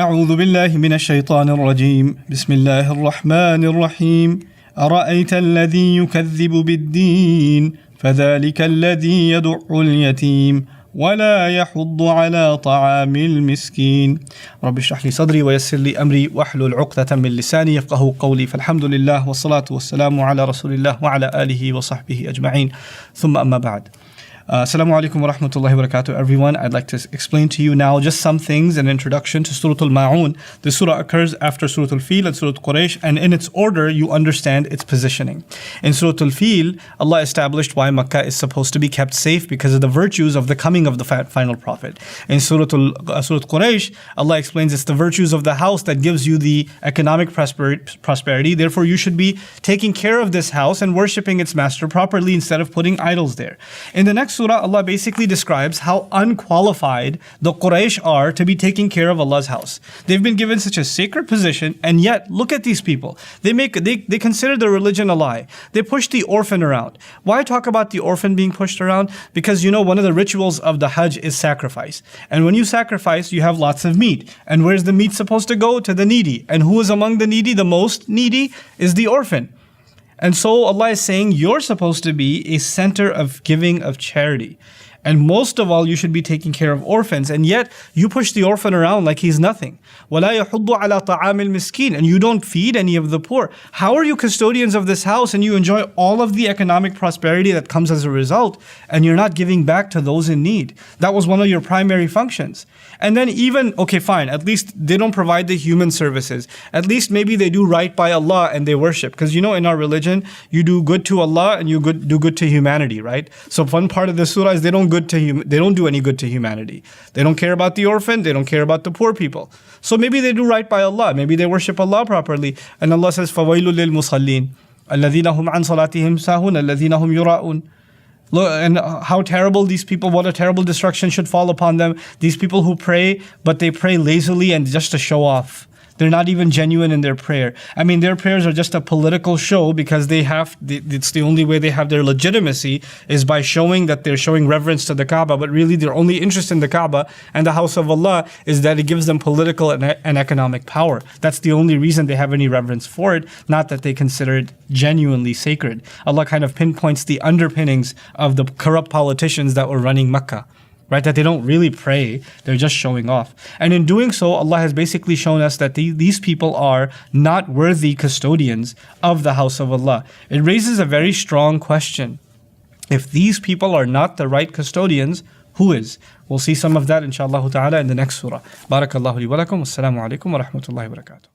أعوذ بالله من الشيطان الرجيم بسم الله الرحمن الرحيم أرأيت الذي يكذب بالدين فذلك الذي يدع اليتيم ولا يحض على طعام المسكين رب اشرح لي صدري ويسر لي أمري واحلل عقدة من لساني يفقهوا قولي فالحمد لله والصلاة والسلام على رسول الله وعلى آله وصحبه أجمعين ثم أما بعد. Assalamu alaikum wa rahmatullahi wa barakatuh, everyone. I'd like to explain to you now just some things, an introduction to Surah Al-Ma'un. This surah occurs after Surah Al-Fil and Surah Quraysh, and in its order, you understand its positioning. In Surah Al-Fil, Allah established why Makkah is supposed to be kept safe because of the virtues of the coming of the final prophet. In Surah Quraysh, Allah explains it's the virtues of the house that gives you the economic prosperity. Therefore, you should be taking care of this house and worshipping its master properly instead of putting idols there. In the next surah, Allah basically describes how unqualified the Quraysh are to be taking care of Allah's house. They've been given such a sacred position, and yet look at these people. They consider their religion a lie. They push the orphan around. Why talk about the orphan being pushed around? Because you know one of the rituals of the Hajj is sacrifice. And when you sacrifice, you have lots of meat. And where's the meat supposed to go? To the needy. And who is among the needy? The most needy is the orphan. And so Allah is saying you're supposed to be a center of giving, of charity. And most of all, you should be taking care of orphans. And yet, you push the orphan around like he's nothing. وَلَا يَحُضُّ عَلَى طَعَامِ الْمِسْكِينِ. And you don't feed any of the poor. How are you custodians of this house and you enjoy all of the economic prosperity that comes as a result, and you're not giving back to those in need? That was one of your primary functions. And then even, okay, fine, at least they don't provide the human services. At least maybe they do right by Allah and they worship. Because you know in our religion, you do good to Allah and you do good to humanity, right? So one part of the surah is they don't do any good to humanity. They don't care about the orphan, they don't care about the poor people. So maybe they do right by Allah, maybe they worship Allah properly. And Allah says, فَوَيْلٌ لِلْمُصَلِّينَ الَّذِينَ هُمْ عَنْ صَلَاتِهِمْ سَاهُونَ الَّذِينَ هُمْ يُرَاءُونَ. Look, and how terrible these people, what a terrible destruction should fall upon them. These people who pray, but they pray lazily and just to show off. They're not even genuine in their prayer. I mean, their prayers are just a political show because it's the only way they have their legitimacy is by showing that they're showing reverence to the Kaaba. But really, their only interest in the Kaaba and the house of Allah is that it gives them political and economic power. That's the only reason they have any reverence for it, not that they consider it genuinely sacred. Allah kind of pinpoints the underpinnings of the corrupt politicians that were running Makkah. Right, that they don't really pray, they're just showing off. And in doing so, Allah has basically shown us that these people are not worthy custodians of the house of Allah. It raises a very strong question. If these people are not the right custodians, who is? We'll see some of that inshallah ta'ala in the next surah. Barakallahu li wa lakum. Wassalamu alaikum wa rahmatullahi wa barakatuh.